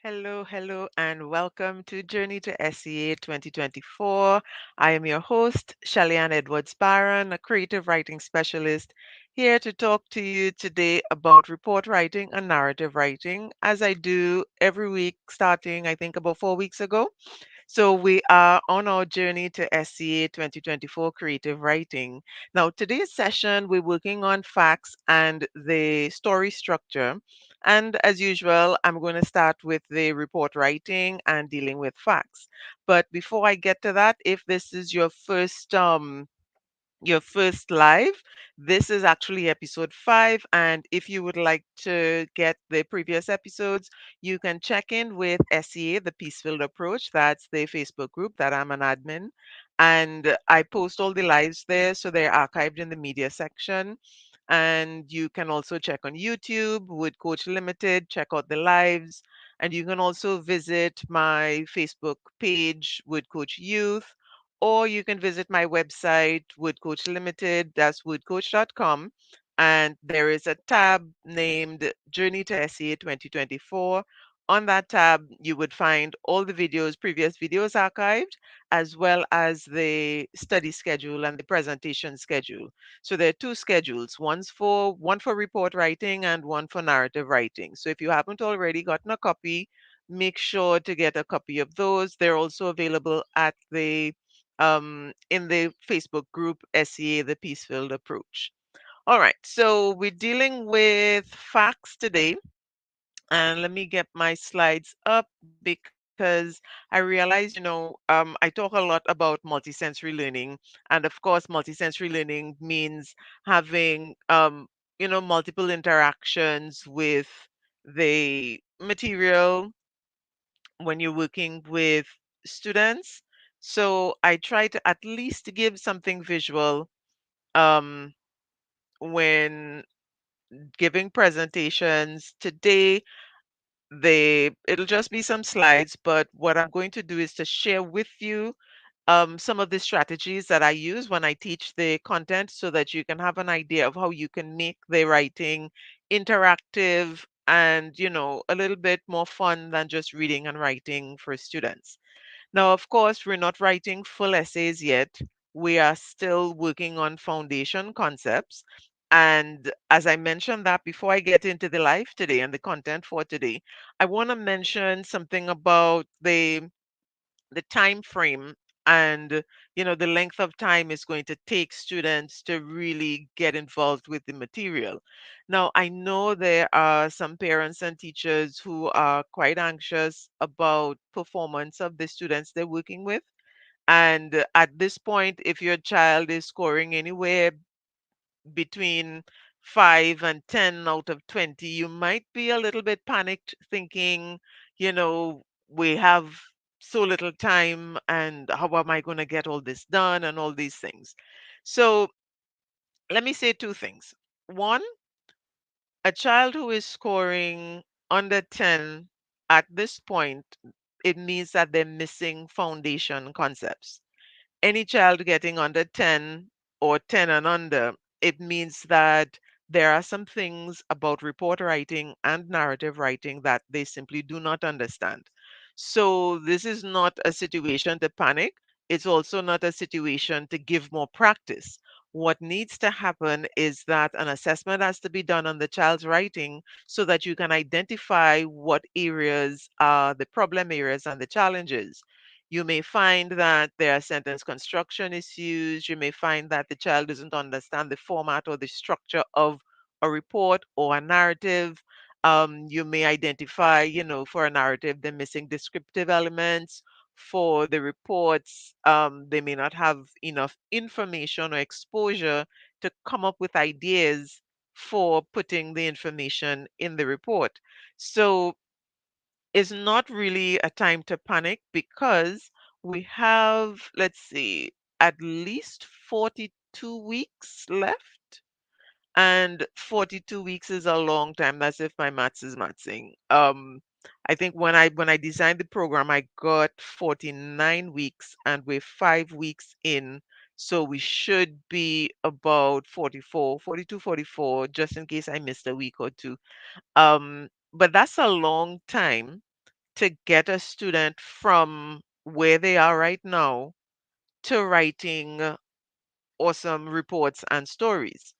Hello, and welcome to Journey to SEA 2024. I am your host, Shellyanne Edwards Barron, a creative writing specialist, here to talk to you today about report writing and narrative writing, as I do every week, starting, I think, about 4 weeks ago. So we are on our journey to SCA 2024 creative writing. Now, today's session, we're working on facts and the story structure. And as usual, I'm going to start with the report writing and dealing with facts. But before I get to that, if this is your first live. This is actually episode 5. And if you would like to get the previous episodes, you can check in with SEA, the Peacefield Approach. That's the Facebook group that I'm an admin. And I post all the lives there, so they're archived in the media section. And you can also check on YouTube, Wood Coach Limited, check out the lives. And you can also visit my Facebook page, Wood Coach Youth, or you can visit my website, Wood Coach Limited, that's woodcoach.com. And there is a tab named Journey to SEA 2024. On that tab, you would find all the previous videos archived, as well as the study schedule and the presentation schedule. So there are two schedules, one for report writing and one for narrative writing. So if you haven't already gotten a copy, make sure to get a copy of those. They're also available at the in the Facebook group SEA, the Peacefield Approach. All right, so we're dealing with facts today. And let me get my slides up because I realize, I talk a lot about multisensory learning. And of course, multisensory learning means having, multiple interactions with the material when you're working with students. So I try to at least give something visual um, when giving presentations. Today, it'll just be some slides, but what I'm going to do is to share with you some of the strategies that I use when I teach the content so that you can have an idea of how you can make the writing interactive and, a little bit more fun than just reading and writing for students. Now, of course, we're not writing full essays yet. We are still working on foundation concepts. And as I mentioned that before I get into the live today and the content for today, I want to mention something about the time frame and the length of time it's going to take students to really get involved with the material. Now, I know there are some parents and teachers who are quite anxious about performance of the students they're working with, and at this point, if your child is scoring anywhere between 5 and 10 out of 20, you might be a little bit panicked thinking, we have so little time and how am I going to get all this done and all these things. So let me say two things. One, a child who is scoring under 10 at this point, it means that they're missing foundation concepts. Any child getting under 10 or 10 and under, it means that there are some things about report writing and narrative writing that they simply do not understand. So, this is not a situation to panic. It's also not a situation to give more practice. What needs to happen is that an assessment has to be done on the child's writing so that you can identify what areas are the problem areas and the challenges. You may find that there are sentence construction issues. You may find that the child doesn't understand the format or the structure of a report or a narrative. You may identify, for a narrative, the missing descriptive elements. For the reports, they may not have enough information or exposure to come up with ideas for putting the information in the report. So is not really a time to panic because we have, let's see, at least 42 weeks left. And 42 weeks is a long time. That's if my maths is mathsing. I think when I designed the program, I got 49 weeks and we're 5 weeks in. So we should be about 44, 42, 44, just in case I missed a week or two. But that's a long time to get a student from where they are right now to writing awesome reports and stories.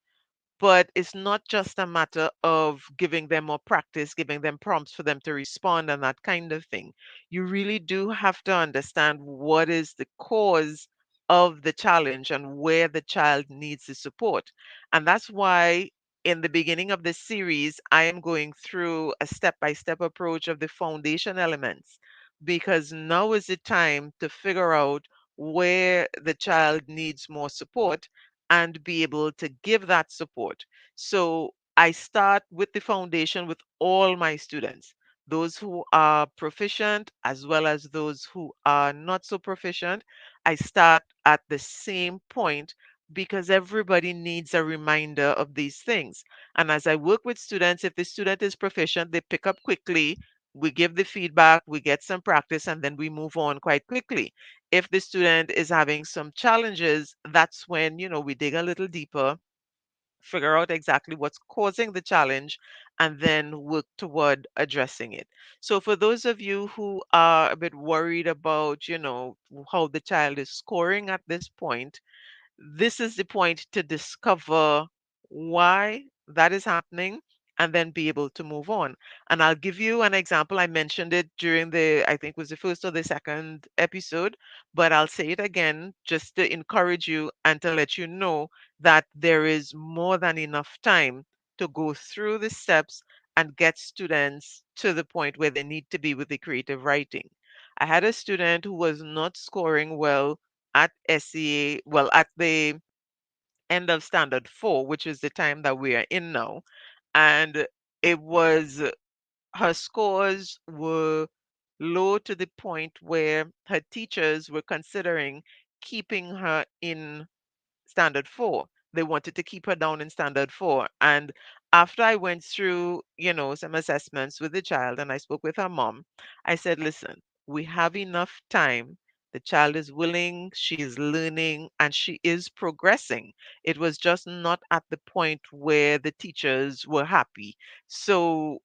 But it's not just a matter of giving them more practice, giving them prompts for them to respond and that kind of thing. You really do have to understand what is the cause of the challenge and where the child needs the support. And that's why in the beginning of this series, I am going through a step by step approach of the foundation elements, because now is the time to figure out where the child needs more support and be able to give that support. So I start with the foundation with all my students, those who are proficient as well as those who are not so proficient. I start at the same point because everybody needs a reminder of these things. And as I work with students, if the student is proficient, they pick up quickly. We give the feedback, we get some practice, and then we move on quite quickly. If the student is having some challenges, that's when, we dig a little deeper, figure out exactly what's causing the challenge, and then work toward addressing it. So, for those of you who are a bit worried about, how the child is scoring at this point, this is the point to discover why that is happening and then be able to move on. And I'll give you an example. I mentioned it during I think it was the first or the second episode, but I'll say it again just to encourage you and to let you know that there is more than enough time to go through the steps and get students to the point where they need to be with the creative writing. I had a student who was not scoring well at SEA, well, at the end of standard four, which is the time that we are in now. And it was, her scores were low to the point where her teachers were considering keeping her in standard four. They wanted to keep her down in standard four. And after I went through, some assessments with the child and I spoke with her mom, I said, listen, we have enough time. The child is willing, she is learning, and she is progressing. It was just not at the point where the teachers were happy. So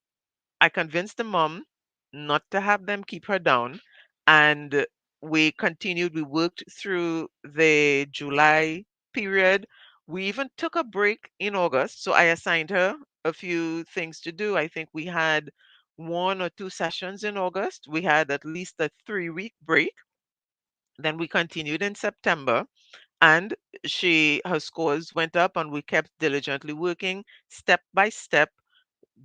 I convinced the mom not to have them keep her down. And we continued, we worked through the July period. We even took a break in August. So I assigned her a few things to do. I think we had one or two sessions in August. We had at least a 3-week break. Then we continued in September, and her scores went up, and we kept diligently working step by step,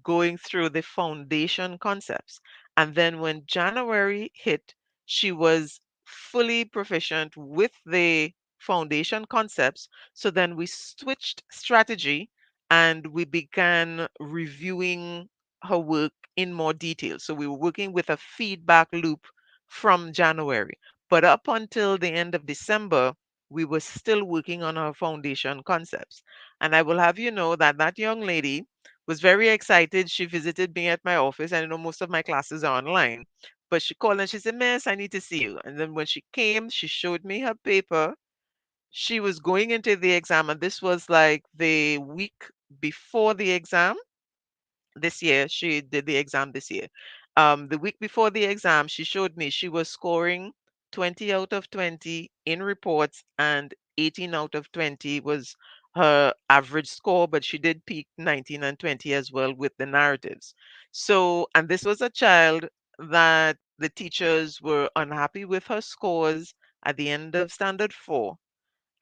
going through the foundation concepts. And then when January hit, she was fully proficient with the foundation concepts. So then we switched strategy and we began reviewing her work in more detail. So we were working with a feedback loop from January. But up until the end of December, we were still working on our foundation concepts. And I will have you know that that young lady was very excited. She visited me at my office. And I know most of my classes are online. But she called and she said, Miss, I need to see you. And then when she came, she showed me her paper. She was going into the exam, and this was like the week before the exam this year. She did the exam this year. The week before the exam, she showed me she was scoring 20 out of 20 in reports, and 18 out of 20 was her average score, but she did peak 19 and 20 as well with the narratives. So, and this was a child that the teachers were unhappy with her scores at the end of standard four,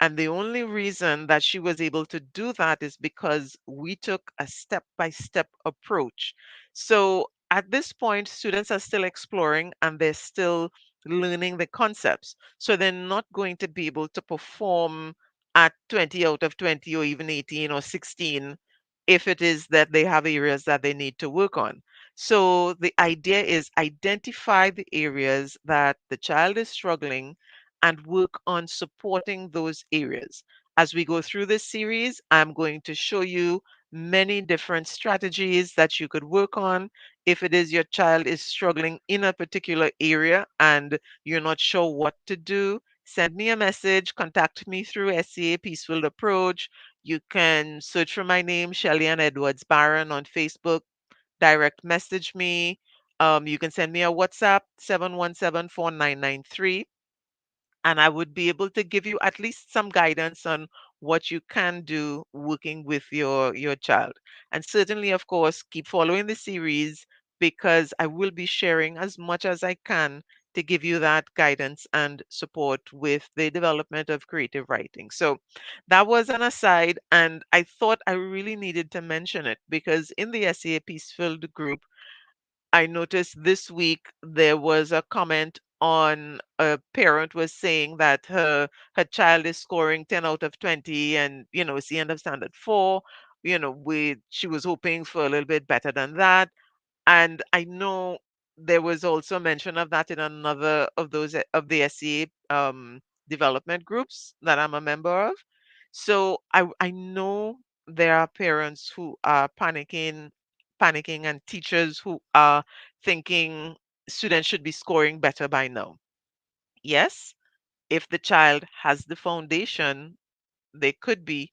and the only reason that she was able to do that is because we took a step by step approach. So at this point, students are still exploring and they're still learning the concepts. So they're not going to be able to perform at 20 out of 20 or even 18 or 16 if it is that they have areas that they need to work on. So the idea is identify the areas that the child is struggling and work on supporting those areas. As we go through this series, I'm going to show you many different strategies that you could work on. If it is your child is struggling in a particular area and you're not sure what to do, send me a message, contact me through SCA Peacefield Approach. You can search for my name, Shelly Ann Edwards Barron, on Facebook, direct message me. You can send me a WhatsApp 7174993, and I would be able to give you at least some guidance on what you can do working with your child. And certainly, of course, keep following the series because I will be sharing as much as I can to give you that guidance and support with the development of creative writing. So that was an aside, and I thought I really needed to mention it because in the SEA Peacefield group, I noticed this week there was a comment on a parent was saying that her child is scoring 10 out of 20, and it's the end of standard 4. She was hoping for a little bit better than that. And I know there was also mention of that in another of those of the SEA development groups that I'm a member of. So I know there are parents who are panicking, and teachers who are thinking students should be scoring better by now. Yes, if the child has the foundation, they could be,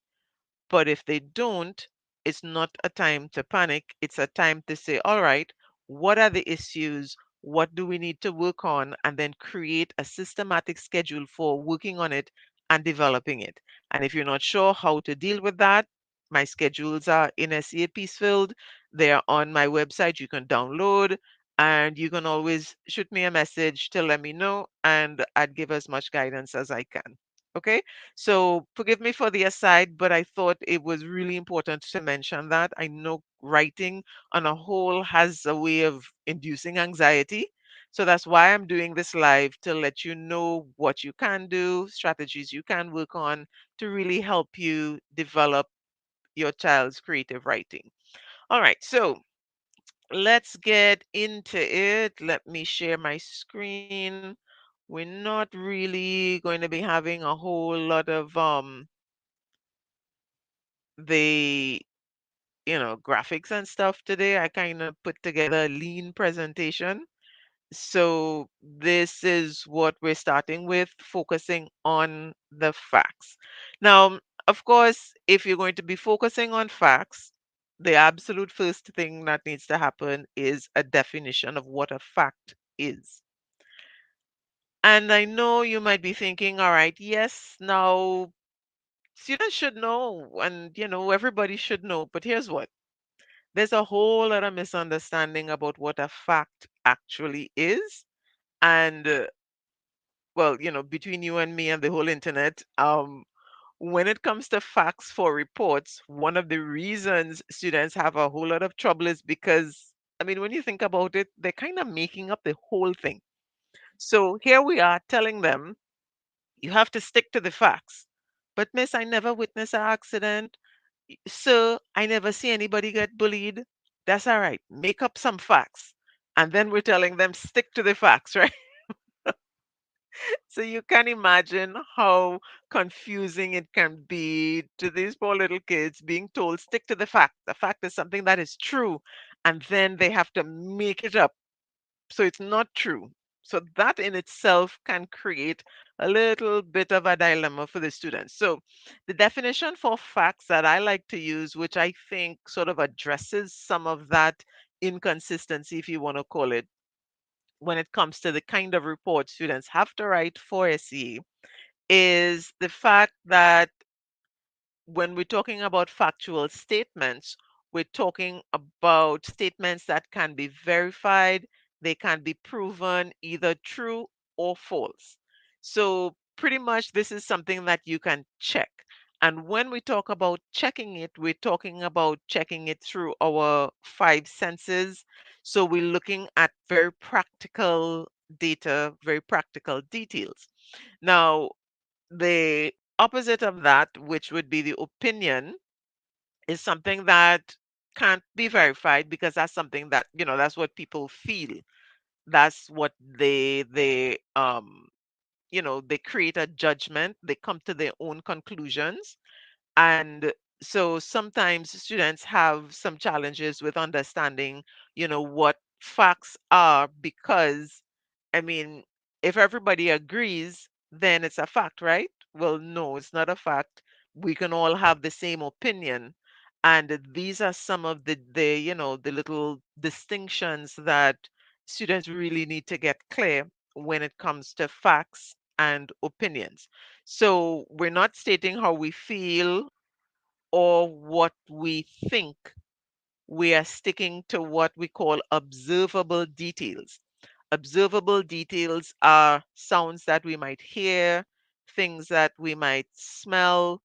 but if they don't, it's not a time to panic. It's a time to say, all right, what are the issues? What do we need to work on? And then create a systematic schedule for working on it and developing it. And if you're not sure how to deal with that, my schedules are in SEA Peacefield. They are on my website. You can download, and you can always shoot me a message to let me know, and I'd give as much guidance as I can. Okay? So forgive me for the aside, but I thought it was really important to mention that. I know writing on a whole has a way of inducing anxiety. So that's why I'm doing this live to let you know what you can do, strategies you can work on to really help you develop your child's creative writing. All right, so let's get into it. Let me share my screen. We're not really going to be having a whole lot of the graphics and stuff today. I kind of put together a lean presentation. So this is what we're starting with, focusing on the facts. Now, of course, if you're going to be focusing on facts, the absolute first thing that needs to happen is a definition of what a fact is. And I know you might be thinking, all right, yes, now students should know, and everybody should know, but here's what. There's a whole lot of misunderstanding about what a fact actually is. And well, between you and me and the whole internet, when it comes to facts for reports, one of the reasons students have a whole lot of trouble is because, I mean, when you think about it, they're kind of making up the whole thing. So here we are telling them, you have to stick to the facts. But miss, I never witnessed an accident. Sir, I never see anybody get bullied. That's all right. Make up some facts. And then we're telling them stick to the facts, right? So you can imagine how confusing it can be to these poor little kids being told stick to the fact. The fact is something that is true. And then they have to make it up so it's not true. So that in itself can create a little bit of a dilemma for the students. So the definition for facts that I like to use, which I think sort of addresses some of that inconsistency, if you want to call it, when it comes to the kind of report students have to write for SE, is the fact that when we're talking about factual statements, we're talking about statements that can be verified, they can be proven either true or false. So, pretty much, this is something that you can check. And when we talk about checking it, we're talking about checking it through our five senses. So, we're looking at very practical data, very practical details. Now, the opposite of that, which would be the opinion, is something that can't be verified because that's something that, that's what people feel. That's what they create a judgment, they come to their own conclusions. And so sometimes students have some challenges with understanding, what facts are because, I mean, if everybody agrees, then it's a fact, right? Well, no, it's not a fact. We can all have the same opinion. And these are some of the little distinctions that students really need to get clear when it comes to facts and opinions. So we're not stating how we feel or what we think. We are sticking to what we call observable details. Observable details are sounds that we might hear, things that we might smell,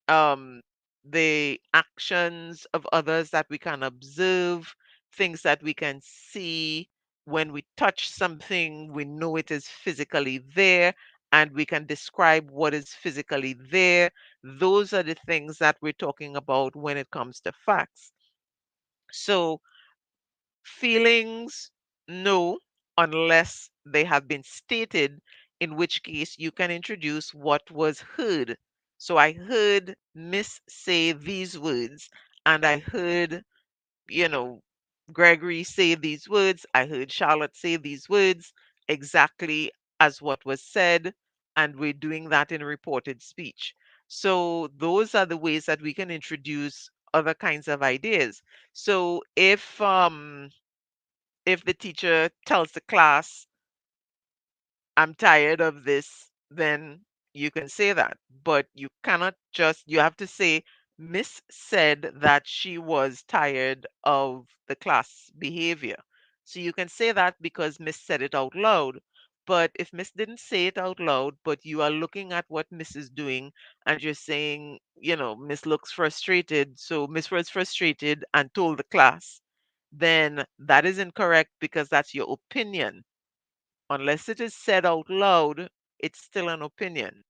um, the actions of others that we can observe, things that we can see. When we touch something, we know it is physically there and we can describe what is physically there. Those are the things that we're talking about when it comes to facts. So, feelings, no, unless they have been stated, in which case you can introduce what was heard. So I heard Miss say these words, and I heard, you know, Gregory say these words, I heard Charlotte say these words exactly as what was said, and we're doing that in reported speech. So those are the ways that we can introduce other kinds of ideas. So if the teacher tells the class, I'm tired of this, then you can say that. But you cannot just, you have to say, Miss said that she was tired of the class behavior. So you can say that because Miss said it out loud. But if Miss didn't say it out loud, but you are looking at what Miss is doing and you're saying, Miss looks frustrated, so Miss was frustrated and told the class, then that is incorrect because that's your opinion. Unless it is said out loud, it's still an opinion.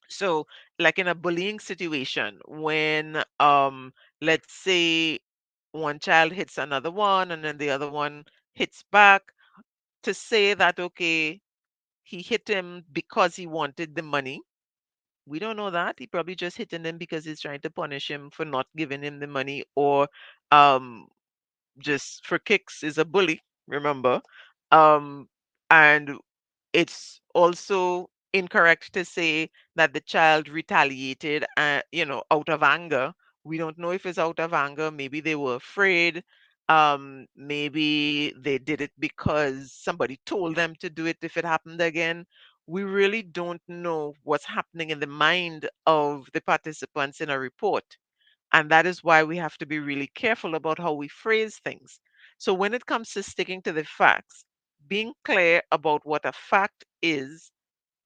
So, like in a bullying situation, when let's say one child hits another one and then the other one hits back, to say that okay, he hit him because he wanted the money. We don't know that. He probably just hitting him because he's trying to punish him for not giving him the money, or um just for kicks is a bully, remember? Um, and it's also incorrect to say that the child retaliated, out of anger. We don't know if it's out of anger. Maybe they were afraid. Maybe they did it because somebody told them to do it if it happened again. We really don't know what's happening in the mind of the participants in a report. And that is why we have to be really careful about how we phrase things. So when it comes to sticking to the facts, being clear about what a fact is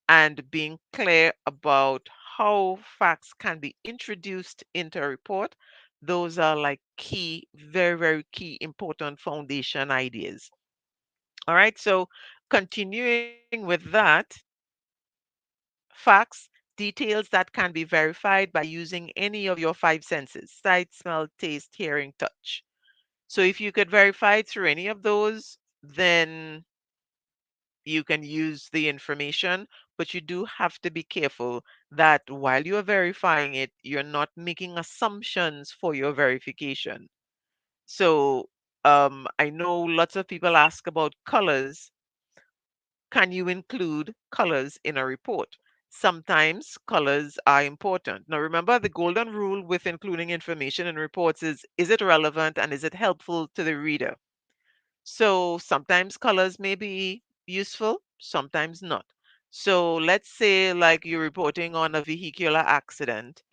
and being clear about how facts can be introduced into a report, those are like key, very, very key, important foundation ideas. All right, so continuing with that, facts, details that can be verified by using any of your five senses: sight, smell, taste, hearing, touch. So if you could verify it through any of those, then you can use the information, but you do have to be careful that while you are verifying it, you're not making assumptions for your verification. So I know lots of people ask about colors. Can you include colors in a report? Sometimes colors are important. Now, remember the golden rule with including information in reports is it relevant and is it helpful to the reader? So sometimes colors may be useful, sometimes not. So let's say like you're reporting on a vehicular accident,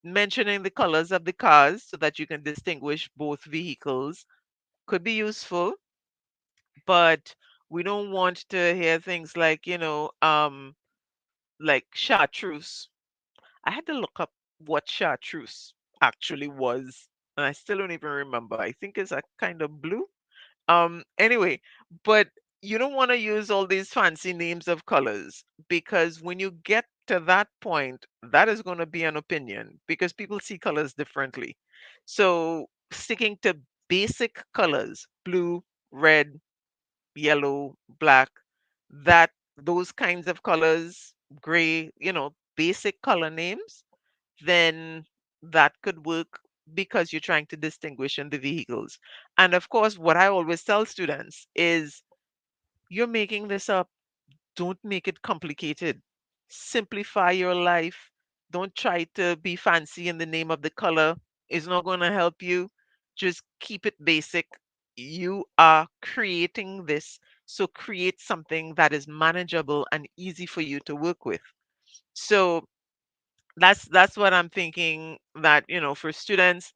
mentioning the colors of the cars so that you can distinguish both vehicles could be useful, but we don't want to hear things like, like chartreuse. I had to look up what chartreuse actually was, and I still don't even remember. I think it's a kind of blue. Anyway, but you don't want to use all these fancy names of colors because when you get to that point, that is going to be an opinion because people see colors differently. So sticking to basic colors, blue, red, yellow, black, that those kinds of colors, gray, basic color names, then that could work because you're trying to distinguish in the vehicles. And of course, what I always tell students is you're making this up. Don't make it complicated. Simplify your life. Don't try to be fancy in the name of the color. It's not going to help you. Just keep it basic. You are creating this, so create something that is manageable and easy for you to work with. So that's what I'm thinking, that, for students,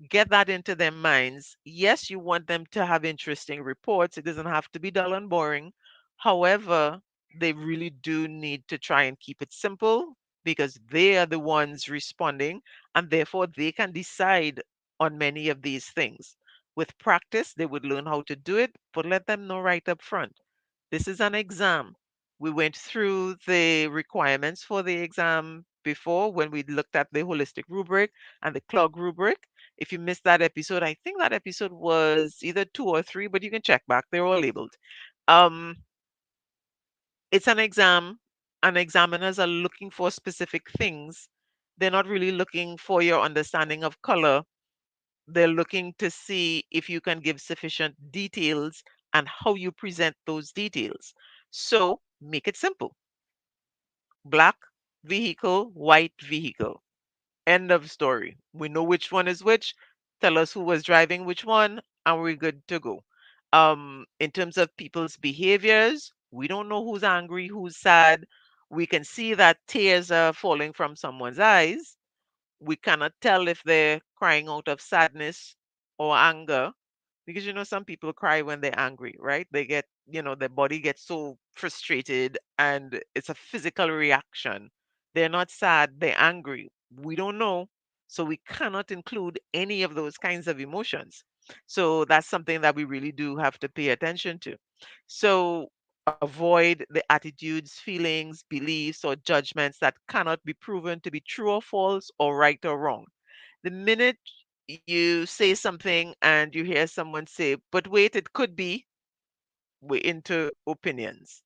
get that into their minds. Yes, you want them to have interesting reports. It doesn't have to be dull and boring. However, they really do need to try and keep it simple, because they are the ones responding, and therefore they can decide on many of these things. With practice, they would learn how to do it, but let them know right up front. This is an exam. We went through the requirements for the exam before when we looked at the holistic rubric and the clog rubric. If you missed that episode, I think that episode was either 2 or 3, but you can check back. They're all labeled. Um, it's an exam, and examiners are looking for specific things. They're not really looking for your understanding of color. They're looking to see if you can give sufficient details and how you present those details. So make it simple. Black vehicle, white vehicle. End of story. We know which one is which. Tell us who was driving which one, and we're good to go. In terms of people's behaviors, we don't know who's angry, who's sad. We can see that tears are falling from someone's eyes. We cannot tell if they're crying out of sadness or anger, because some people cry when they're angry, right? They get, their body gets so frustrated and it's a physical reaction. They're not sad, they're angry. We don't know. So we cannot include any of those kinds of emotions. So that's something that we really do have to pay attention to. So avoid the attitudes, feelings, beliefs, or judgments that cannot be proven to be true or false or right or wrong. The minute you say something and you hear someone say, but wait, it could be, we're into opinions.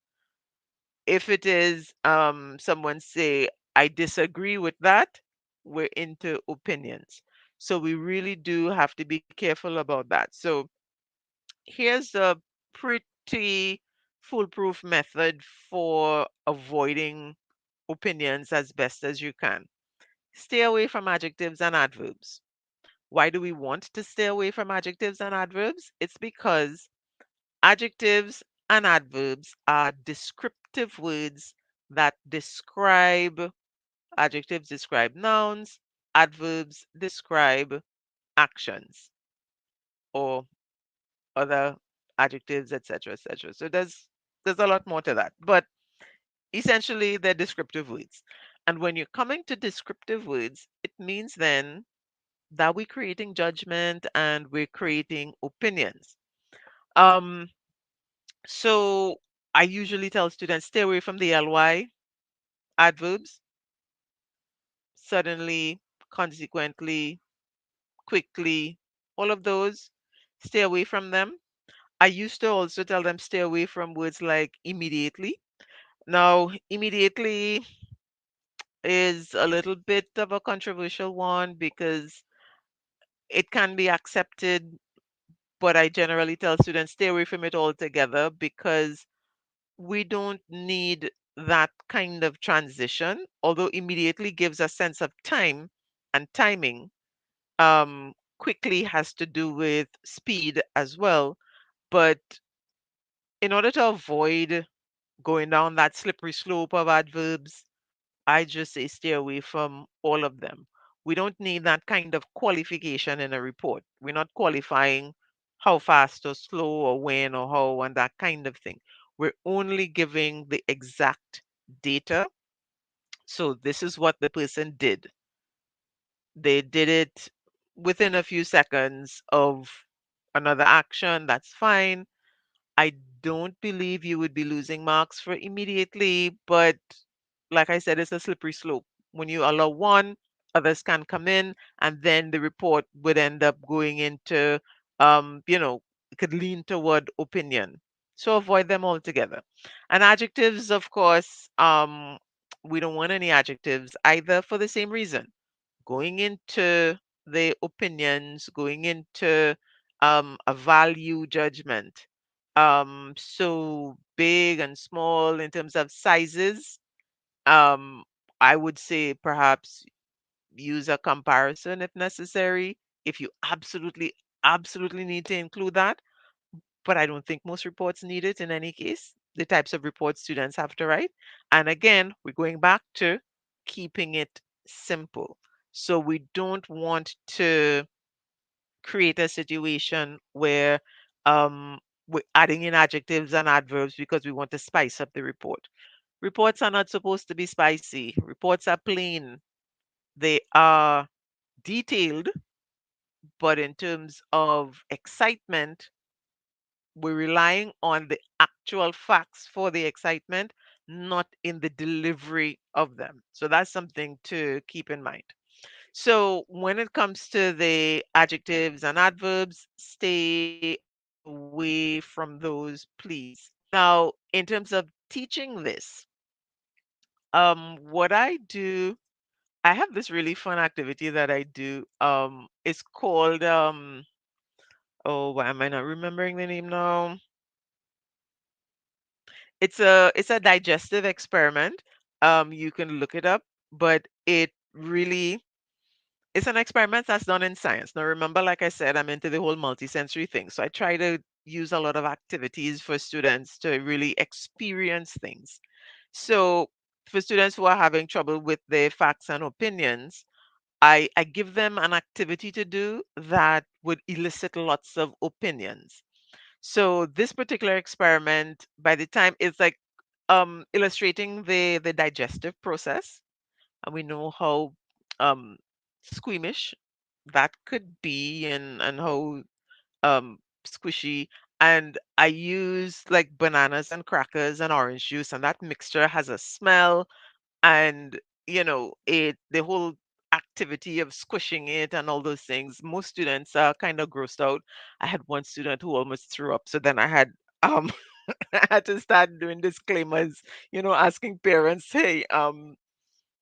If it is someone say, I disagree with that, we're into opinions. So we really do have to be careful about that. So here's a pretty foolproof method for avoiding opinions as best as you can. Stay away from adjectives and adverbs. Why do we want to stay away from adjectives and adverbs? It's because adjectives and adverbs are descriptive words that describe, adjectives describe nouns, adverbs describe actions or other adjectives, etc., etc. So there's a lot more to that. But essentially they're descriptive words. And when you're coming to descriptive words, it means then that we're creating judgment and we're creating opinions. Um, so I usually tell students stay away from the ly adverbs, suddenly, consequently, quickly, all of those. Stay away from them. I used to also tell them stay away from words like immediately. Now, immediately is a little bit of a controversial one because it can be accepted, but I generally tell students stay away from it altogether because we don't need that kind of transition, although immediately gives a sense of time and timing. Quickly has to do with speed as well. But in order to avoid going down that slippery slope of adverbs, I just say stay away from all of them. We don't need that kind of qualification in a report. We're not qualifying how fast or slow or when or how and that kind of thing. We're only giving the exact data. So this is what the person did. They did it within a few seconds of another action. That's fine. I don't believe you would be losing marks for immediately, but like I said, it's a slippery slope. When you allow one, others can come in, and then the report would end up going into, it could lean toward opinion. So avoid them altogether. And adjectives, of course, we don't want any adjectives either for the same reason. Going into the opinions, going into a value judgment. So big and small in terms of sizes, um, I would say perhaps use a comparison if necessary, if you absolutely, absolutely need to include that. but I don't think most reports need it in any case, the types of reports students have to write. And again, we're going back to keeping it simple. So we don't want to create a situation where we're adding in adjectives and adverbs because we want to spice up the report. Reports are not supposed to be spicy. Reports are plain. They are detailed, but in terms of excitement, we're relying on the actual facts for the excitement, not in the delivery of them. So that's something to keep in mind. So when it comes to the adjectives and adverbs, stay away from those, please. Now, in terms of teaching this, what I do, I have this really fun activity that I do. It's called oh, why am I not remembering the name now? It's a digestive experiment. You can look it up, but it really it's an experiment that's done in science. Now, remember, like I said, I'm into the whole multisensory thing. So I try to use a lot of activities for students to really experience things. So for students who are having trouble with their facts and opinions, I give them an activity to do that would elicit lots of opinions. So this particular experiment, by the time it's like illustrating the digestive process, and we know how um squeamish that could be, and how squishy. And I use like bananas and crackers and orange juice, and that mixture has a smell, and it the whole activity of squishing it and all those things, most students are kind of grossed out. I had one student who almost threw up, so then I had um I had to start doing disclaimers, asking parents, hey,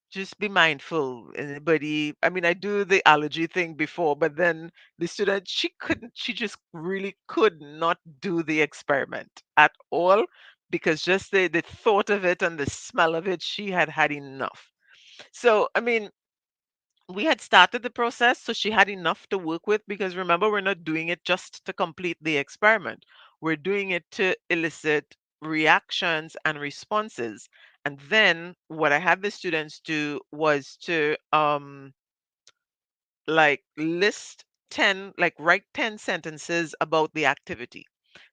just be mindful. Anybody, I mean, I do the allergy thing before, but then the student, she just really could not do the experiment at all, because just the thought of it and the smell of it, she had had enough. So, I mean, we had started the process, so she had enough to work with, because remember, we're not doing it just to complete the experiment. We're doing it to elicit reactions and responses. And then what I had the students do was to like list 10, like write 10 sentences about the activity.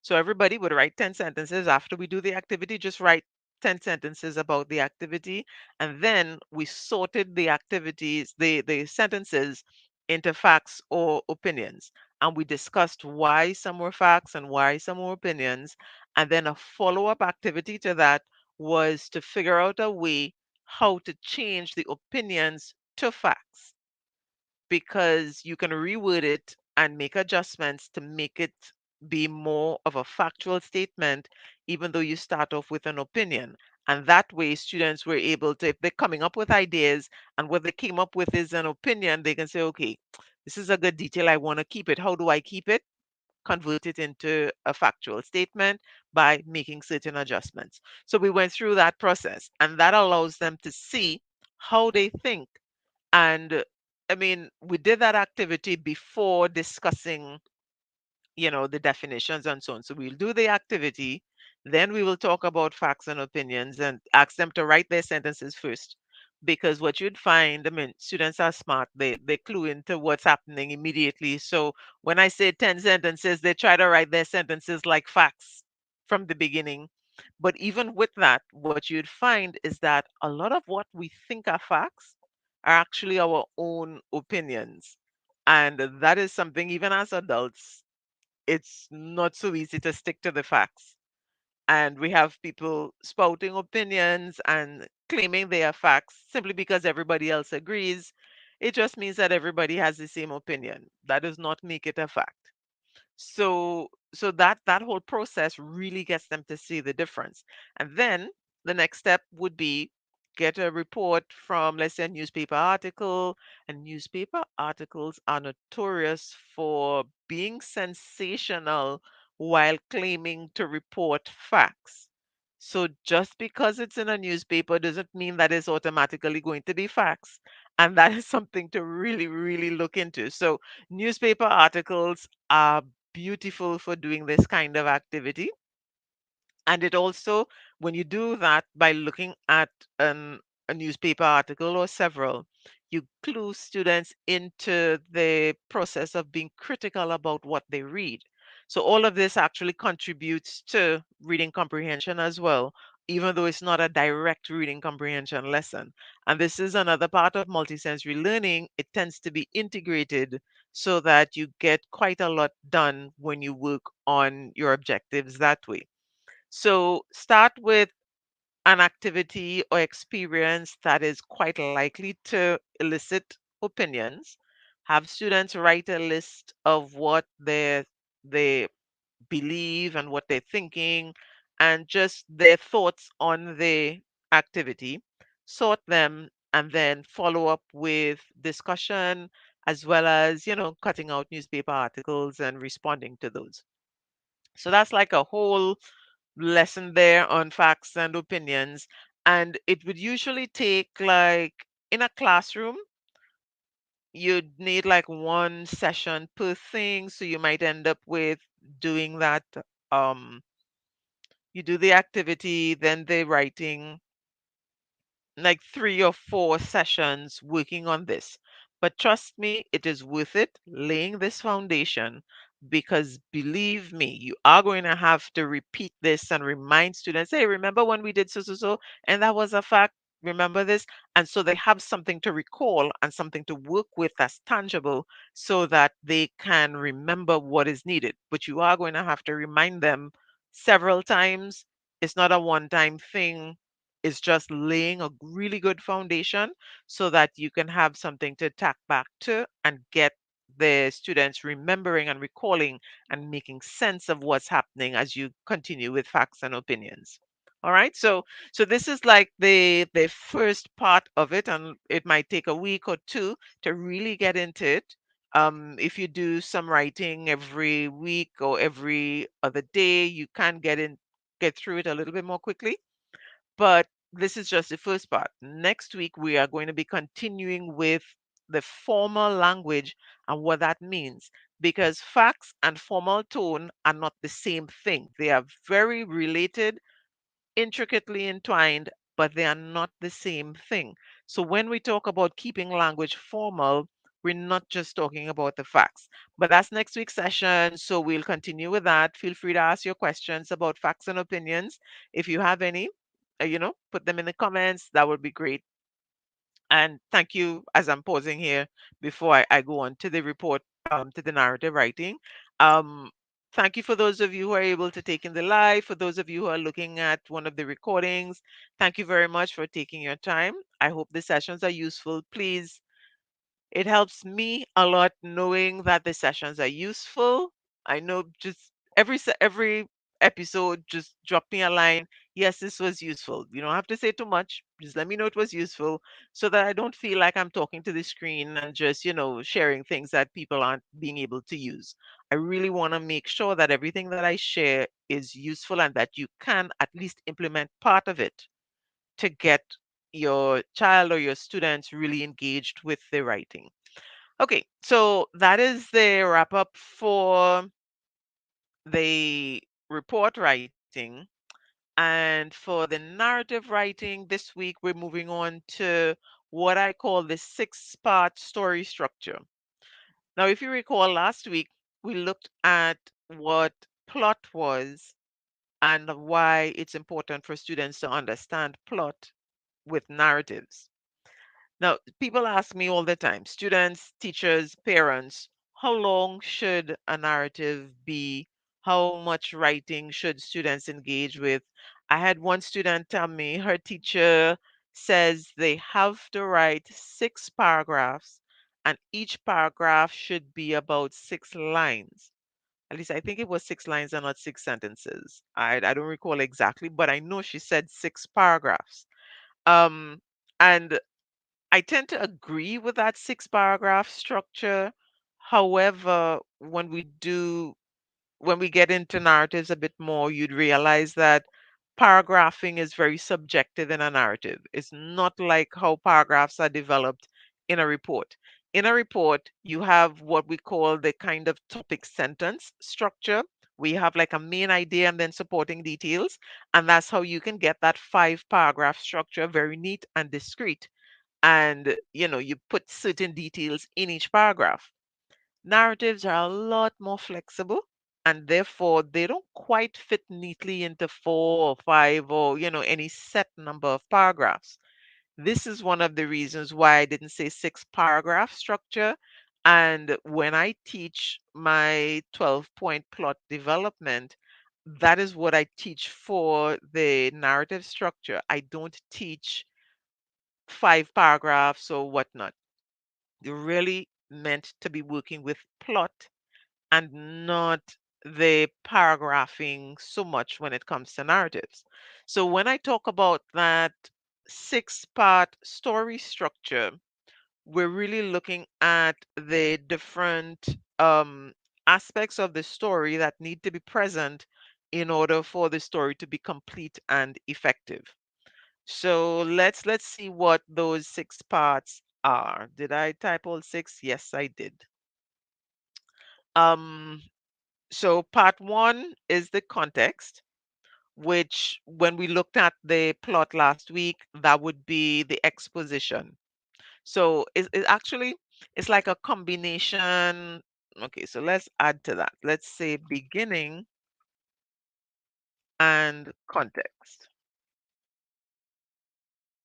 So everybody would write 10 sentences after we do the activity, just write 10 sentences about the activity. And then we sorted the activities, the sentences, into facts or opinions. And we discussed why some were facts and why some were opinions. And then a follow-up activity to that was to figure out a way how to change the opinions to facts, because you can reword it and make adjustments to make it be more of a factual statement, even though you start off with an opinion. And that way, students were able to, if they're coming up with ideas and what they came up with is an opinion, they can say, okay, this is a good detail. I want to keep it. How do I keep it? Convert it into a factual statement by making certain adjustments. So we went through that process, and that allows them to see how they think. And I mean, we did that activity before discussing, the definitions and so on. So we'll do the activity, then we will talk about facts and opinions and ask them to write their sentences first. Because what you'd find, I mean, students are smart, they clue into what's happening immediately. So when I say 10 sentences, they try to write their sentences like facts from the beginning. But even with that, what you'd find is that a lot of what we think are facts are actually our own opinions. And that is something, even as adults, it's not so easy to stick to the facts. And we have people spouting opinions and claiming they are facts simply because everybody else agrees. It just means that everybody has the same opinion. That does not make it a fact. So that whole process really gets them to see the difference. And then the next step would be get a report from, let's say, a newspaper article. And newspaper articles are notorious for being sensational while claiming to report facts. So just because it's in a newspaper doesn't mean that it's automatically going to be facts. And that is something to really, really look into. So newspaper articles are beautiful for doing this kind of activity. And it also, when you do that by looking at a newspaper article or several, you clue students into the process of being critical about what they read. So all of this actually contributes to reading comprehension as well, even though it's not a direct reading comprehension lesson. And this is another part of multisensory learning. It tends to be integrated so that you get quite a lot done when you work on your objectives that way. So start with an activity or experience that is quite likely to elicit opinions. Have students write a list of what they believe and what they're thinking and just their thoughts on the activity. Sort them and then follow up with discussion as well as, cutting out newspaper articles and responding to those. So that's like a whole lesson there on facts and opinions. And it would usually take, like, in a classroom, you'd need like one session per thing. So you might end up with doing that. Um, you do the activity, then the writing, like 3 or 4 sessions working on this. But trust me, it is worth it laying this foundation because believe me, you are going to have to repeat this and remind students, hey, remember when we did so, so, so, and that was a fact. Remember this? And so they have something to recall and something to work with that's tangible so that they can remember what is needed. But you are going to have to remind them several times. It's not a one time thing, is just laying a really good foundation so that you can have something to tack back to and get the students remembering and recalling and making sense of what's happening as you continue with facts and opinions. All right, so this is like the first part of it, and it might take a week or two to really get into it. If you do some writing every week or every other day, you can get through it a little bit more quickly, but this is just the first part. Next week, we are going to be continuing with the formal language and what that means, because facts and formal tone are not the same thing. They are very related, intricately entwined, but they are not the same thing. So when we talk about keeping language formal, we're not just talking about the facts. But that's next week's session. So we'll continue with that. Feel free to ask your questions about facts and opinions. If you have any, put them in the comments. That would be great. And thank you as I'm pausing here before I go on to the report, to the narrative writing. Um, Thank you for those of you who are able to take in the live, for those of you who are looking at one of the recordings. Thank you very much for taking your time. I hope the sessions are useful. Please, it helps me a lot knowing that the sessions are useful. I know, just every episode, just drop me a line. Yes, this was useful. You don't have to say too much. Just let me know it was useful so that I don't feel like I'm talking to the screen and just, sharing things that people aren't being able to use. I really want to make sure that everything that I share is useful and that you can at least implement part of it to get your child or your students really engaged with the writing. Okay, so that is the wrap up for the report writing. And for the narrative writing this week, we're moving on to what I call the 6-part story structure. Now, if you recall last week, we looked at what plot was and why it's important for students to understand plot with narratives. Now, people ask me all the time, students, teachers, parents, how long should a narrative be? How much writing should students engage with? I had one student tell me her teacher says they have to write 6 paragraphs, and each paragraph should be about 6 lines. At least I think it was 6 lines and not 6 sentences. I don't recall exactly, but I know she said 6 paragraphs. Um, and I tend to agree with that 6 paragraph structure. However, when we get into narratives a bit more, you'd realize that paragraphing is very subjective in a narrative. It's not like how paragraphs are developed in a report. in a report, you have what we call the kind of topic sentence structure. We have like a main idea and then supporting details. And that's how you can get that 5 paragraph structure, very neat and discreet. And, you put certain details in each paragraph. Narratives are a lot more flexible, and therefore they don't quite fit neatly into 4 or 5 or, any set number of paragraphs. This is one of the reasons why I didn't say 6 paragraph structure. And when I teach my 12-point plot development, that is what I teach for the narrative structure. I don't teach 5 paragraphs or whatnot. They're really meant to be working with plot and not the paragraphing so much when it comes to narratives. So when I talk about that 6 part story structure, we're really looking at the different aspects of the story that need to be present in order for the story to be complete and effective. So let's see what those 6 parts are. Did I type all 6? Yes, I did. Um, so part 1 is the context, which when we looked at the plot last week, that would be the exposition. So it actually it's like a combination. Okay, so let's add to that. Let's say beginning and context,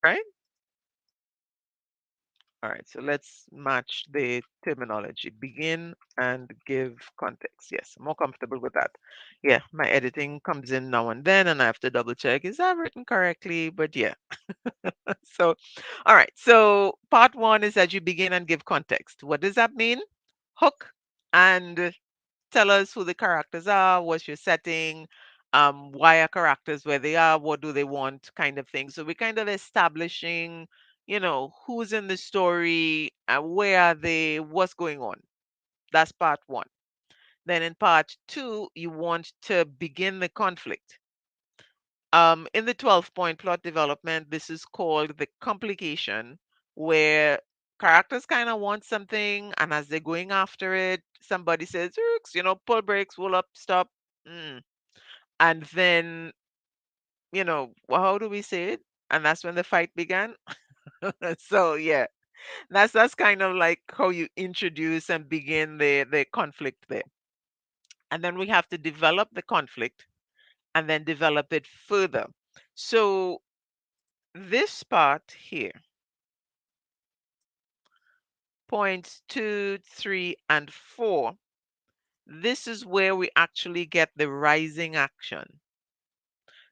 right? All right, so let's match the terminology. Begin and give context. Yes, I'm more comfortable with that. Yeah, my editing comes in now and then, and I have to double check, is that written correctly? But yeah. So, all right. So part 1 is that you begin and give context. What does that mean? Hook and tell us who the characters are, what's your setting, why are characters where they are, what do they want, kind of thing. So we're kind of establishing, who's in the story, where are they, what's going on. That's part 1. Then in part 2, you want to begin the conflict. In the 12-point plot development, this is called the complication, where characters kind of want something, and as they're going after it, somebody says, "Oops, pull brakes, roll up, stop." Mm. And then, well, how do we say it? And that's when the fight began. So yeah, that's kind of like how you introduce and begin the conflict there. And then we have to develop the conflict and then develop it further. So this part here, points 2, 3, and 4, this is where we actually get the rising action.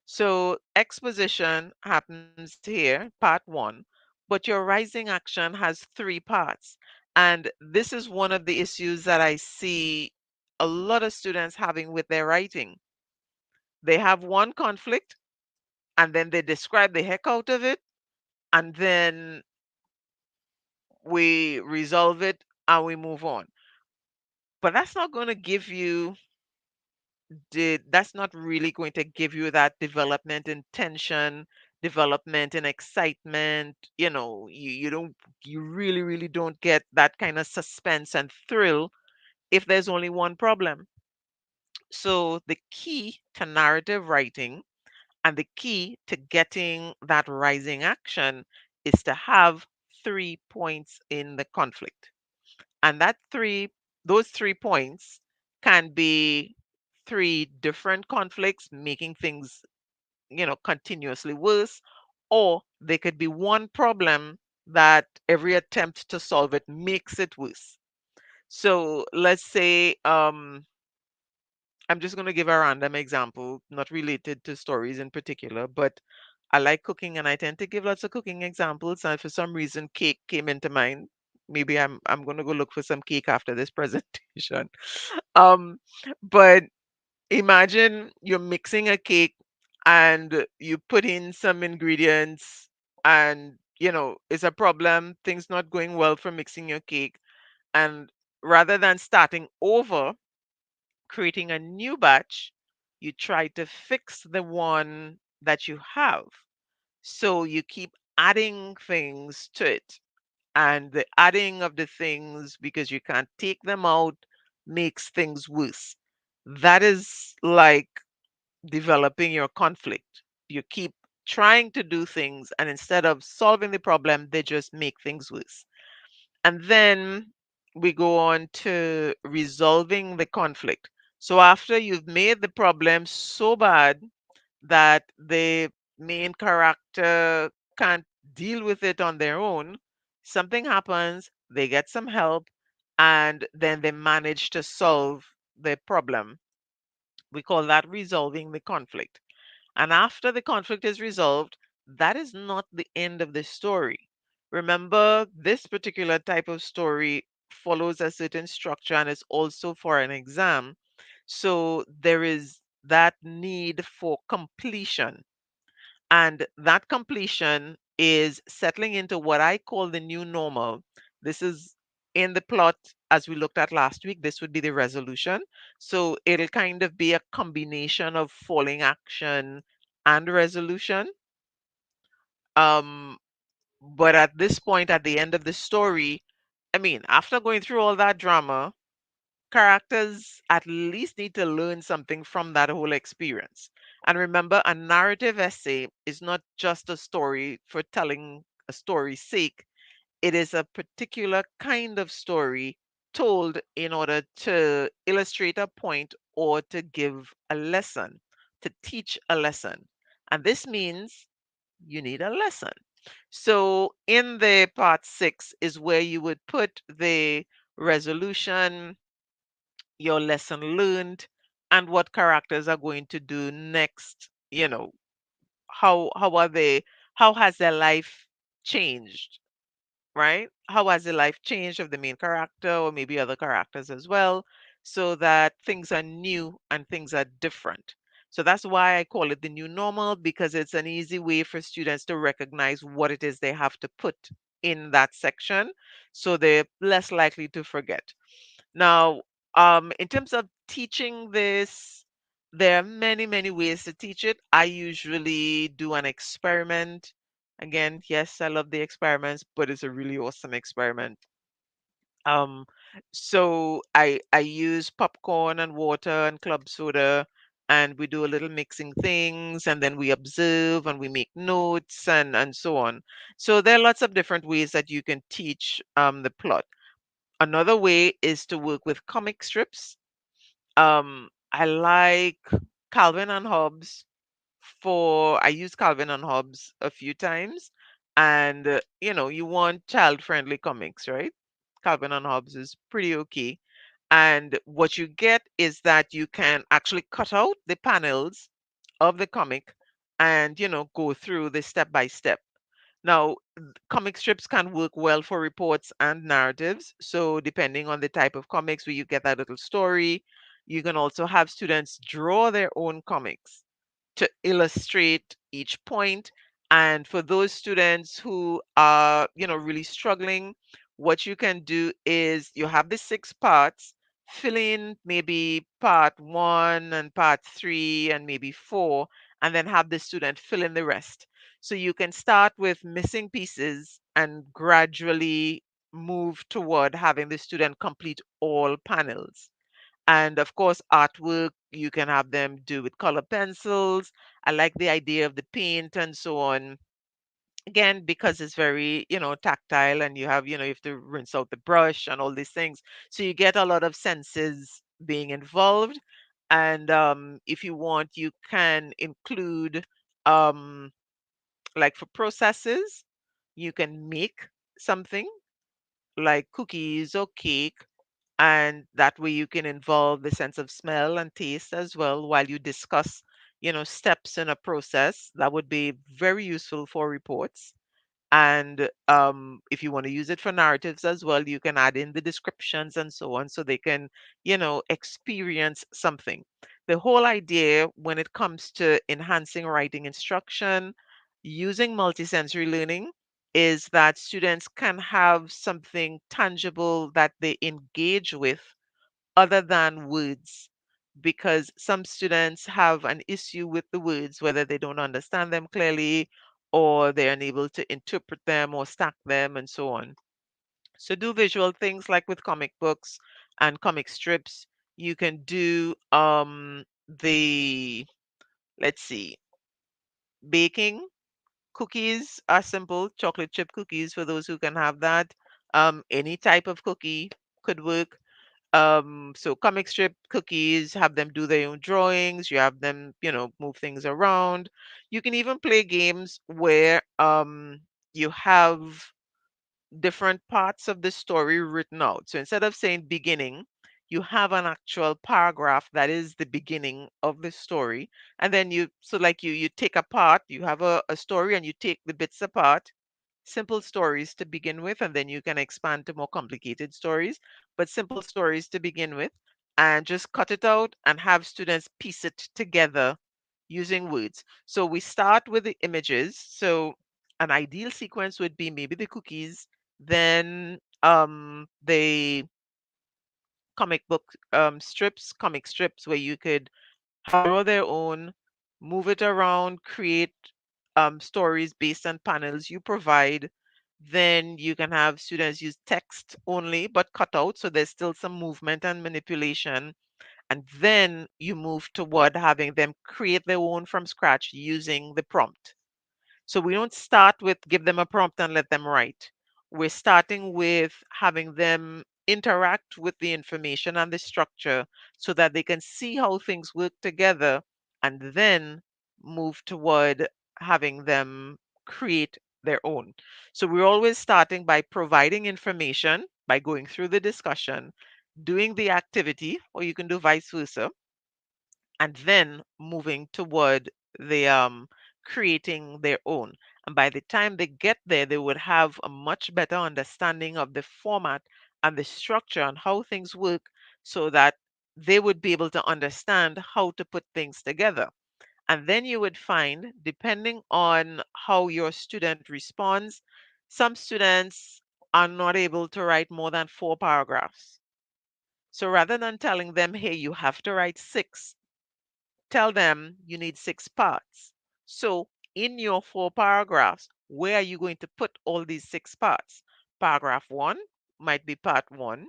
So exposition happens here, part 1, but your rising action has 3 parts. And this is one of the issues that I see a lot of students having with their writing. They have one conflict and then they describe the heck out of it, and then we resolve it and we move on. But that's not going to give you that's not really going to give you that development in tension, development in excitement. You really, really don't get that kind of suspense and thrill if there's only one problem. So the key to narrative writing and the key to getting that rising action is to have 3 points in the conflict. And those 3 points can be 3 different conflicts making things, continuously worse, or they could be one problem that every attempt to solve it makes it worse. So let's say, I'm just going to give a random example, not related to stories in particular, but I like cooking and I tend to give lots of cooking examples. And for some reason, cake came into mind. Maybe I'm going to go look for some cake after this presentation. Um, but imagine you're mixing a cake and you put in some ingredients and it's a problem, things not going well for mixing your cake. And rather than starting over, creating a new batch, you try to fix the one that you have. So you keep adding things to it. and the adding of the things because you can't take them out makes things worse. That is like developing your conflict. You keep trying to do things, and instead of solving the problem, they just make things worse. And then we go on to resolving the conflict. So after you've made the problem so bad that the main character can't deal with it on their own, something happens, they get some help, and then they manage to solve the problem. We call that resolving the conflict. And after the conflict is resolved, that is not the end of the story. Remember, this particular type of story follows a certain structure and is also for an exam. So there is that need for completion. And that completion is settling into what I call the new normal. This is in the plot as we looked at last week. This would be the resolution. So it'll kind of be a combination of falling action and resolution. Um, but at this point, at the end of the story, I mean, after going through all that drama, characters at least need to learn something from that whole experience. And remember, a narrative essay is not just a story for telling a story's sake, it is a particular kind of story told in order to illustrate a point or to give a lesson, to teach a lesson. And this means you need a lesson. So in the part six is where you would put the resolution, your lesson learned, and what characters are going to do next. How are they, how has their life changed, right? How has the life changed of the main character or maybe other characters as well, so that things are new and things are different. So that's why I call it the new normal, because it's an easy way for students to recognize what it is they have to put in that section, so they're less likely to forget. Now, in terms of teaching this, there are many, many ways to teach it. I usually do an experiment. Again, yes, I love the experiments, but it's a really awesome experiment. Um, so I use popcorn and water and club soda, and we do a little mixing things, and then we observe and we make notes and so on. So there are lots of different ways that you can teach the plot. Another way is to work with comic strips. I like Calvin and Hobbes for I use Calvin and Hobbes a few times, and you want child-friendly comics, right? Calvin and Hobbes is pretty okay. And what you get is that you can actually cut out the panels of the comic and go through the step by step. Now, comic strips can work well for reports and narratives. So, depending on the type of comics where you get that little story, you can also have students draw their own comics to illustrate each point. And for those students who are, really struggling, what you can do is you have the six parts, fill in maybe part one and part three and maybe four, and then have the student fill in the rest. So you can start with missing pieces and gradually move toward having the student complete all panels. And of course, artwork, you can have them do with color pencils. I like the idea of the paint and so on. Again, because it's very, tactile, and you have to rinse out the brush and all these things. So you get a lot of senses being involved. And if you want, you can include, um, like for processes, you can make something like cookies or cake, and that way you can involve the sense of smell and taste as well while you discuss steps in a process. That would be very useful for reports. And if you want to use it for narratives as well, you can add in the descriptions and so on, so they can experience something. The whole idea when it comes to enhancing writing instruction using multisensory learning is that students can have something tangible that they engage with other than words, because some students have an issue with the words, whether they don't understand them clearly or they're unable to interpret them or stack them and so on. So do visual things like with comic books and comic strips. You can do the let's see, baking. Cookies are simple, chocolate chip cookies for those who can have that. Any type of cookie could work. So comic strip cookies, have them do their own drawings, you have them, move things around. You can even play games where you have different parts of the story written out. So instead of saying beginning, you have an actual paragraph that is the beginning of the story. And then you take a part, you have a story and you take the bits apart, simple stories to begin with, and then you can expand to more complicated stories, but simple stories to begin with, and just cut it out and have students piece it together using words. So we start with the images. So an ideal sequence would be maybe the cookies, then the comic strips where you could draw their own, move it around, create stories based on panels you provide. Then you can have students use text only but cut out, so there's still some movement and manipulation. And then you move toward having them create their own from scratch using the prompt. So we don't start with give them a prompt and let them write. We're starting with having them interact with the information and the structure so that they can see how things work together, and then move toward having them create their own. So we're always starting by providing information, by going through the discussion, doing the activity, or you can do vice versa, and then moving toward the creating their own. And by the time they get there, they would have a much better understanding of the format and the structure and how things work, so that they would be able to understand how to put things together. And then you would find, depending on how your student responds, some students are not able to write more than 4 paragraphs. So rather than telling them, hey, you have to write six, tell them you need 6 parts. So, in your 4 paragraphs, where are you going to put all these 6 parts? Paragraph one might be part one,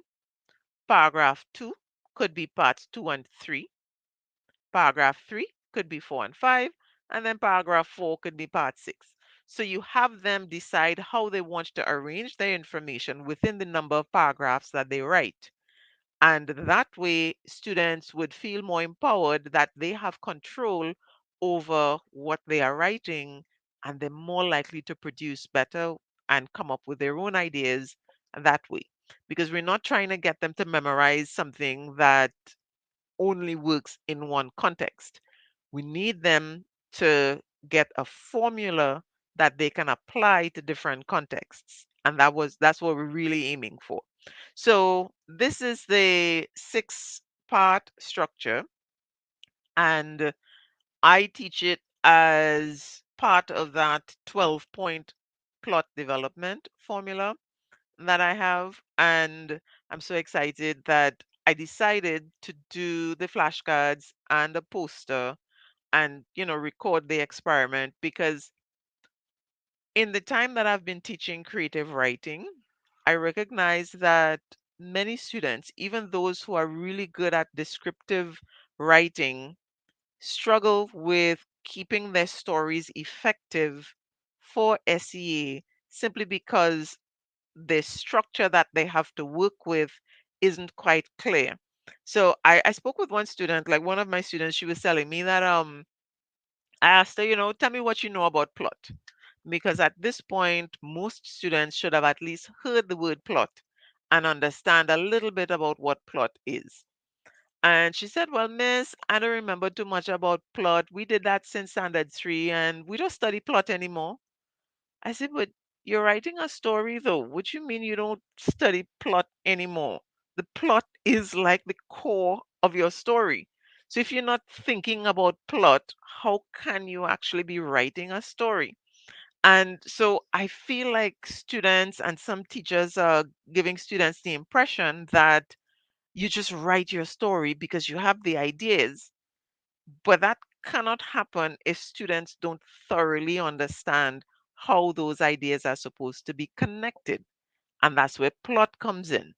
paragraph two could be parts two and three, paragraph three could be four and five, and then paragraph four could be part six. So, you have them decide how they want to arrange their information within the number of paragraphs that they write. And that way, students would feel more empowered that they have control over what they are writing, and they're more likely to produce better and come up with their own ideas that way. Because we're not trying to get them to memorize something that only works in one context. We need them to get a formula that they can apply to different contexts. And that's what we're really aiming for. So this is the 6 part structure, and I teach it as part of that 12-point plot development formula that I have. And I'm so excited that I decided to do the flashcards and a poster and, record the experiment, because in the time that I've been teaching creative writing, I recognize that many students, even those who are really good at descriptive writing, struggle with keeping their stories effective for SEA, simply because the structure that they have to work with isn't quite clear. So I spoke with one student, like one of my students, she was telling me that I asked her, tell me what you know about plot. Because at this point, most students should have at least heard the word plot and understand a little bit about what plot is. And she said, well, miss, I don't remember too much about plot. We did that since standard three and we don't study plot anymore. I said, but you're writing a story though. What you mean you don't study plot anymore? The plot is like the core of your story. So if you're not thinking about plot, how can you actually be writing a story? And so I feel like students and some teachers are giving students the impression that you just write your story because you have the ideas, but that cannot happen if students don't thoroughly understand how those ideas are supposed to be connected. And that's where plot comes in,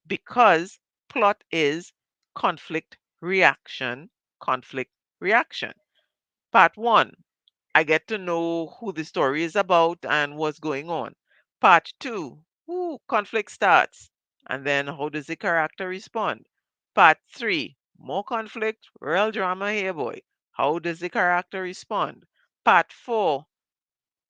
because plot is conflict reaction, conflict reaction. Part one, I get to know who the story is about and what's going on. Part two, conflict starts. And then how does the character respond? Part three, more conflict, real drama here, boy. How does the character respond? Part four,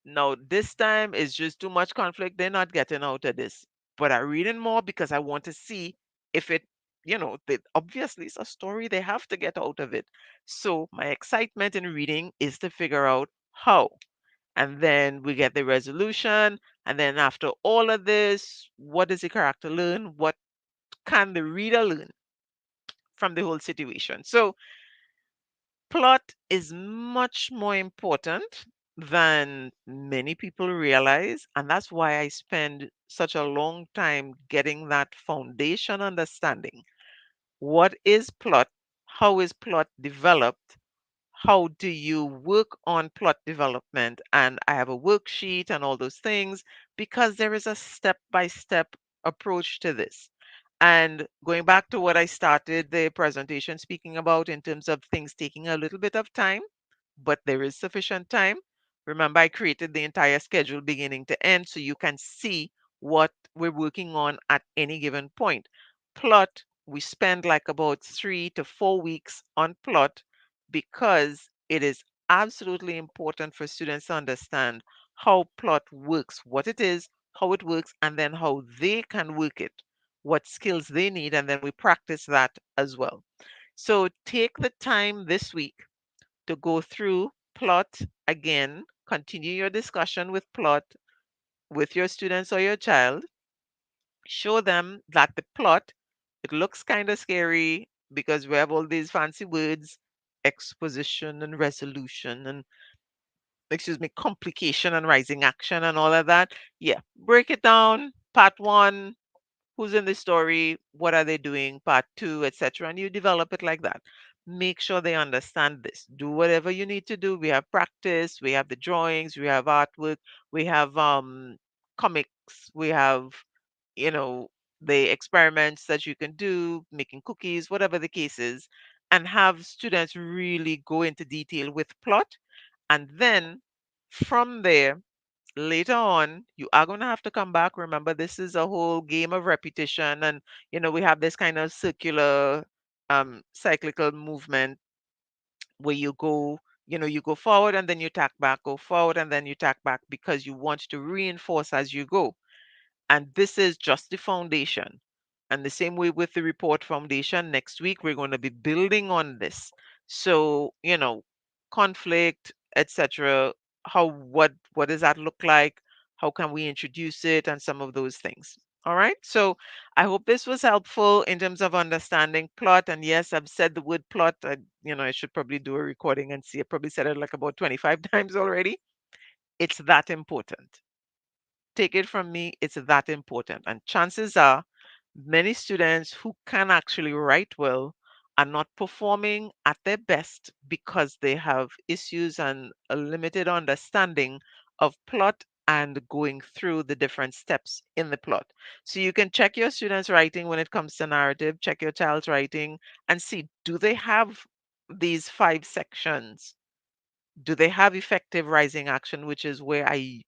no, this time is just too much conflict. They're not getting out of this. But I'm reading more because I want to see if it, obviously it's a story. They have to get out of it. So my excitement in reading is to figure out how. And then we get the resolution. And then after all of this, what does the character learn? What can the reader learn from the whole situation? So plot is much more important than many people realize. And that's why I spend such a long time getting that foundation understanding. What is plot? How is plot developed? How do you work on plot development? And I have a worksheet and all those things because there is a step by step approach to this. And going back to what I started the presentation speaking about in terms of things taking a little bit of time, but there is sufficient time. Remember, I created the entire schedule beginning to end so you can see what we're working on at any given point. Plot, we spend like about 3 to 4 weeks on plot because it is absolutely important for students to understand how plot works, what it is, how it works, and then how they can work it, what skills they need, and then we practice that as well. So take the time this week to go through plot again, continue your discussion with plot with your students or your child, show them that the plot, it looks kind of scary because we have all these fancy words, exposition and resolution and complication and rising action and all of that. Yeah, break it down. Part one, who's in the story, what are they doing, part two, etc. And you develop it like that. Make sure they understand this. Do whatever you need to do. We have practice, we have the drawings, we have artwork, we have comics, we have, you know, the experiments that you can do, making cookies, whatever the case is, and have students really go into detail with plot. And then from there, later on, you are going to have to come back. Remember, this is a whole game of repetition, and we have this kind of circular, cyclical movement where you go forward and then you tack back, go forward and then you tack back because you want to reinforce as you go. And this is just the foundation. And the same way with the report foundation, next week we're going to be building on this. So, conflict, etc. What does that look like? How can we introduce it and some of those things. All right. So I hope this was helpful in terms of understanding plot. And yes, I've said the word plot. I should probably do a recording and see. I probably said it like about 25 times already. It's that important. Take it from me, it's that important. And chances are, many students who can actually write well are not performing at their best because they have issues and a limited understanding of plot and going through the different steps in the plot. So you can check your students' writing when it comes to narrative, check your child's writing, and see, do they have these 5 sections? Do they have effective rising action, which is where I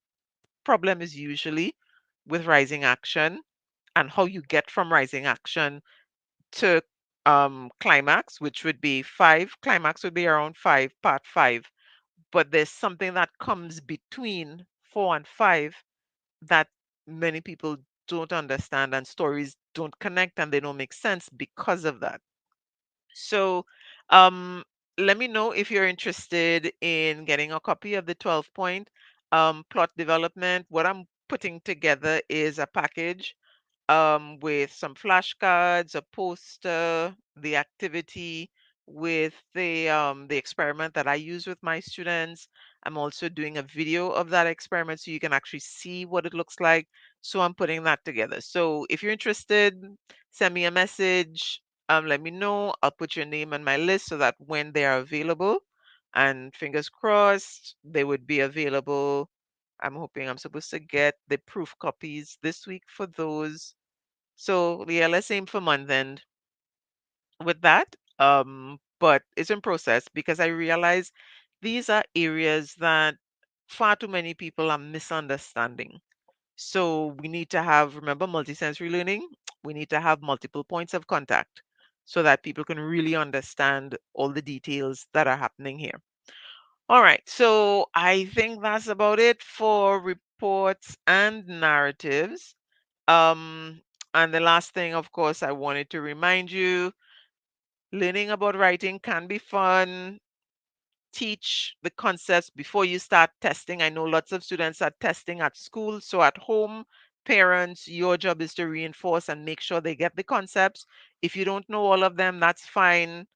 problem is usually with rising action and how you get from rising action to climax, which would be five. Climax would be around five, part five. But there's something that comes between 4 and 5 that many people don't understand, and stories don't connect and they don't make sense because of that. So, um, let me know if you're interested in getting a copy of the 12 point plot development. What I'm putting together is a package with some flashcards, a poster, the activity with the experiment that I use with my students. I'm also doing a video of that experiment so you can actually see what it looks like. So I'm putting that together. So if you're interested, send me a message. Let me know. I'll put your name on my list so that when they are available, and fingers crossed, they would be available I'm hoping I'm supposed to get the proof copies this week for those. So yeah, let's aim for month end with that. But it's in process because I realize these are areas that far too many people are misunderstanding. So we need to have, remember, multisensory learning, we need to have multiple points of contact so that people can really understand all the details that are happening here. All right, so I think that's about it for reports and narratives. Um, and the last thing, of course, I wanted to remind you, learning about writing can be fun. Teach the concepts before you start testing. I know lots of students are testing at school, so at home, parents, your job is to reinforce and make sure they get the concepts. If you don't know all of them, that's fine.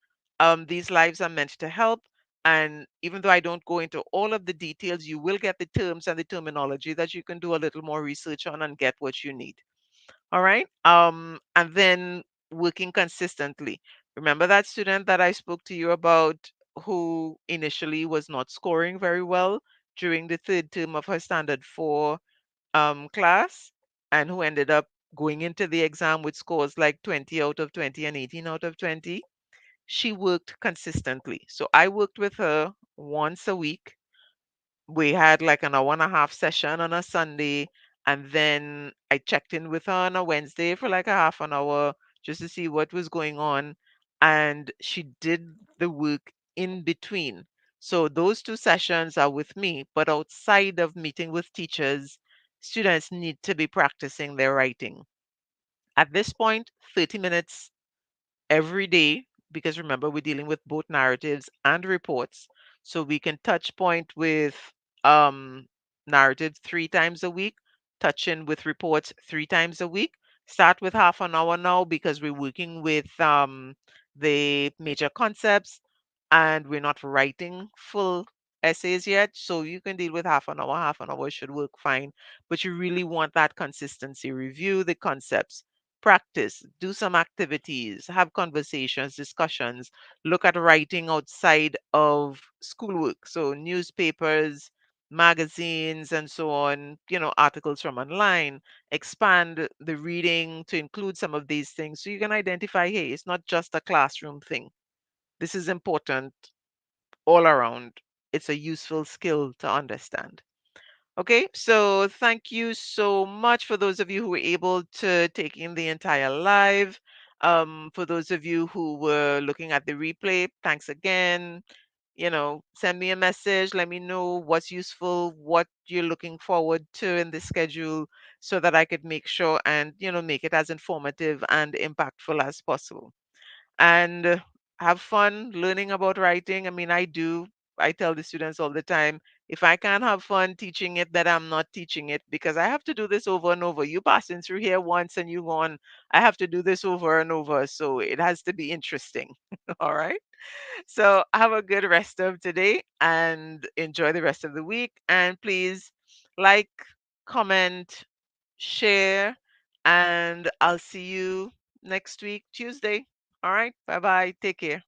These lives are meant to help. And even though I don't go into all of the details, you will get the terms and the terminology that you can do a little more research on and get what you need. All right. And then working consistently. Remember that student that I spoke to you about who initially was not scoring very well during the third term of her standard four class and who ended up going into the exam with scores like 20 out of 20 and 18 out of 20. She worked consistently. So I worked with her once a week. We had like an hour and a half session on a Sunday, and then I checked in with her on a Wednesday for like a half an hour just to see what was going on. And she did the work in between. So those two sessions are with me, but outside of meeting with teachers, students need to be practicing their writing. At this point, 30 minutes every day, because remember, we're dealing with both narratives and reports. So we can touch point with um, narratives 3 times a week, touch in with reports 3 times a week. Start with half an hour now because we're working with the major concepts and we're not writing full essays yet. So you can deal with half an hour should work fine. But you really want that consistency. Review the concepts, practice, do some activities, have conversations, discussions, look at writing outside of schoolwork. So, newspapers, magazines, and so on, articles from online, expand the reading to include some of these things so you can identify hey, it's not just a classroom thing. This is important all around. It's a useful skill to understand. Okay, so thank you so much for those of you who were able to take in the entire live. For those of you who were looking at the replay, thanks again. Send me a message, let me know what's useful, what you're looking forward to in the schedule so that I could make sure and, make it as informative and impactful as possible and have fun learning about writing. I mean, I do. I tell the students all the time, if I can't have fun teaching it, that I'm not teaching it because I have to do this over and over. You passing through here once and you go on, I have to do this over and over. So it has to be interesting. All right. So have a good rest of today and enjoy the rest of the week. And please like, comment, share, and I'll see you next week, Tuesday. All right. Bye bye. Take care.